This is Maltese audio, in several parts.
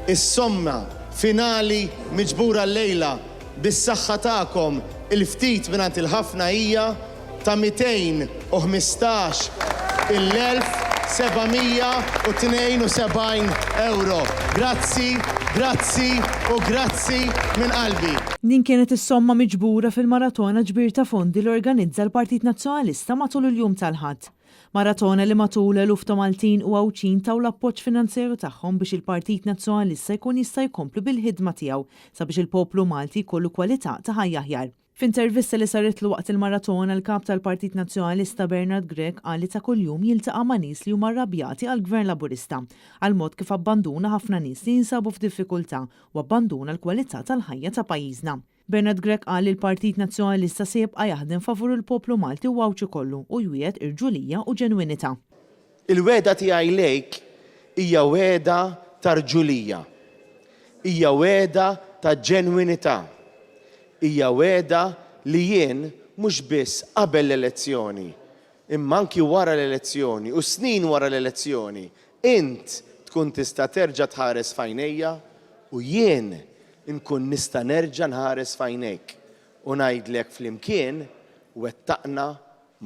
Is-somma finali miġbura l-lejla bis-saħħa tagħkom il-ftit mingħand il-ħafna hija ta' 205,772 euro. Grazzi, grazzi u grazzi minn qalbi. Din kienet is-somma miġbura fil-maratona ġbir ta' fondi li organizza l-Partit Nazzjonalista matul il-jum tal-Ħadd. Maratona li matul eluf ta' Maltin u Għawċin taw l-appoġġ finanzjeru tagħhom biex il-Partit Nazzjonalista jkun jista' jkomplu bil-ħidma tiegħu sabiex il-poplu Malti jkollu kwalità ta' ħajja aħjar. F'intervista li saritlu waqt il-maratona l-kap tal-Partit Nazzjonalista Bernard Grech qal li ta' kuljum jiltaqa' ma' nies li huma arrabjati għall-Gvern Laburista għal mod kif abbanduna ħafna nies li jinsabu f'diffikultà u abbanduna l-kwalità tal-ħajja ta' pajjiżna. Bernard Grech qal li l-Partit Nazzjonalista se jibqa' jaħdem favur il-poplu Malti u Għawċi kollu u jwiegħed irġulija u ġenwinità. Il-weda tiegħi lejk hija weda ta' rġulija, hija weda ta' ġenwinità, hija weda li jien mhux biss qabel l-elezzjoni, imma anki wara l-elezzjoni u snin wara l-elezzjoni, int tkun tista' terġa' tħares f'għajnejja u jien inkun nista' nerġa' nħares f'għajnejk u ngħidlek flimkien wettaqna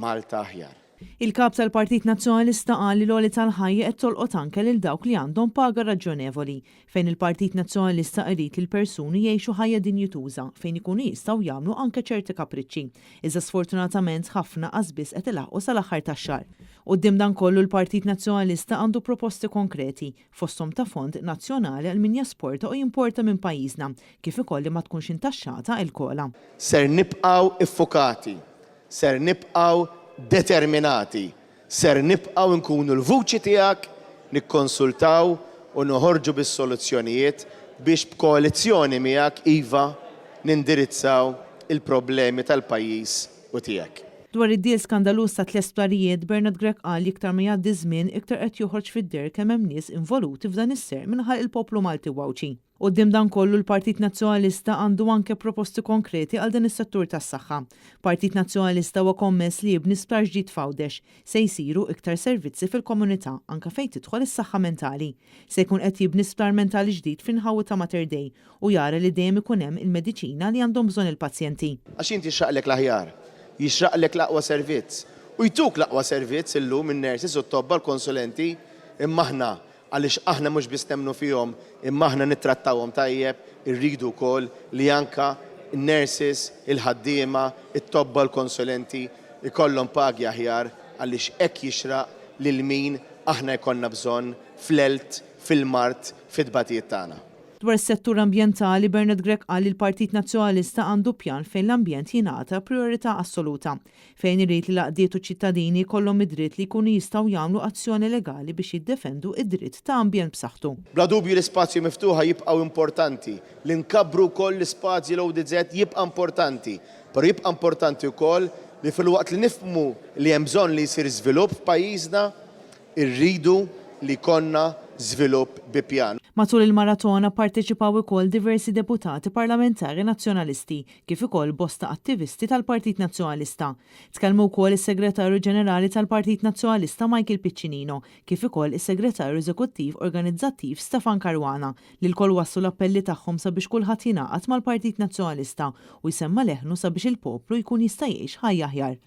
Malta aħjar. Il-kap tal-Partit Nazzjonalista qal li l-għoli tal-ħajja qed tolqot anke lil dawk li għandhom paga raġonevoli fejn il-Partit Nazzjonalista qrid li l-persuni jgħixu ħajja dinjutuża fejn ikunu jistgħu jagħmlu anke ċerti kapriċċi. Iżda sfortunatament ħafna qasbis qed ilaħqu sal-aħħar tax-xahar. Quddiem dan kollu l-Partit Nazzjonalista għandu proposti konkreti fosthom ta' fond nazzjonali għal min jasporta u jimporta minn pajjiżna kif ukoll li ma tkunx intaxxata l-kola. Ser nibqgħu iffokati, ser nibqgħu determinati, ser nibqgħu nkunu l-vuċi tiegħek, nikkonsultaw u noħorġu bis-soluzzjonijiet biex b'koalizzjoni miegħek iva nindirizzaw il-problemi tal-pajjiż u tiegħek. Dwar id-dil skandalus ta' tl-esptarijiet, Bernard Grech qal li iktar ma jgħaddi żmien iktar qed joħroġ fid-der kemm hemm nies involuti f'dan is-ser minħal il-poplu Malti u Għawċi. Quddiem dan kollu l-Partit Nazzjonalista għandu anke proposti konkreti għal dan is-settur tas-saħħa. Partit Nazzjonalista huwa kommess li jibni sptar ġdid f'Għawdex se jsiru iktar servizzi fil-komunità anke fejn tidħol is-saħħa mentali. Se jkun qed jibni sptar mentali ġdid f'inħawi ta' Mater Dei u jara li dejjem ikun hemm il-mediċina li għandhom bżonn il-pazjenti. Għax inti jixraqlek l-aħjar, jixraqlek l-aqwa servizz u jtuk l-aqwa servizz illum in-nurses u t-tobba l-konsulenti imma aħna għaliex aħna mhux biss nemmnu fihom imma aħna nittrattawhom tajjeb, irridu wkoll li anke n-nurses, il-ħaddiema, it-tobba l-konsulenti ikollhom pagi aħjar għaliex hekk jixraq lil min aħna jkollna bżonn fl-elt, fil-mart, fit-tbatijiet tagħna. Dwar is-settur ambjentali, Bernard Grech qal li l-Partit Nazzjonalista għandu pjan fejn l-ambjent jingħata priorità assoluta, fejn irid li l-għaqdiet u ċittadini jkollhom id-dritt li jkunu jistgħu jagħmlu azzjoni legali biex jiddefendu id-dritt ta' ambjent b'saħħtu. Bla dubju l-ispazju miftuħa jibqgħu importanti, li nkabbru wkoll l-ispazju l-ODZ jibqa' importanti, però jibqa' importanti wkoll li filwaqt li nifhmu li hemm bżonn li jsir żvilupp f'pajjiżna, irridu li konna żvilupp bi pjan. Matul il-maratona parteċipaw ukoll diversi deputati parlamentari nazzjonalisti kif ukoll bosta attivisti tal-Partit Nazzjonalista. Tkellmu wkoll is-Segretarju Ġenerali tal-Partit Nazzjonalista Michael Piccinino kif ukoll is-Segretarju Eżekuttiv Organizzattiv Stefan Caruana li l-koll wassu l-appelli tagħhom sabiex kulħadd jingħaqad mal-Partit Nazzjonalista u jsemma leħnu sabiex il-poplu jkun jista' jgħix ħajja aħjar.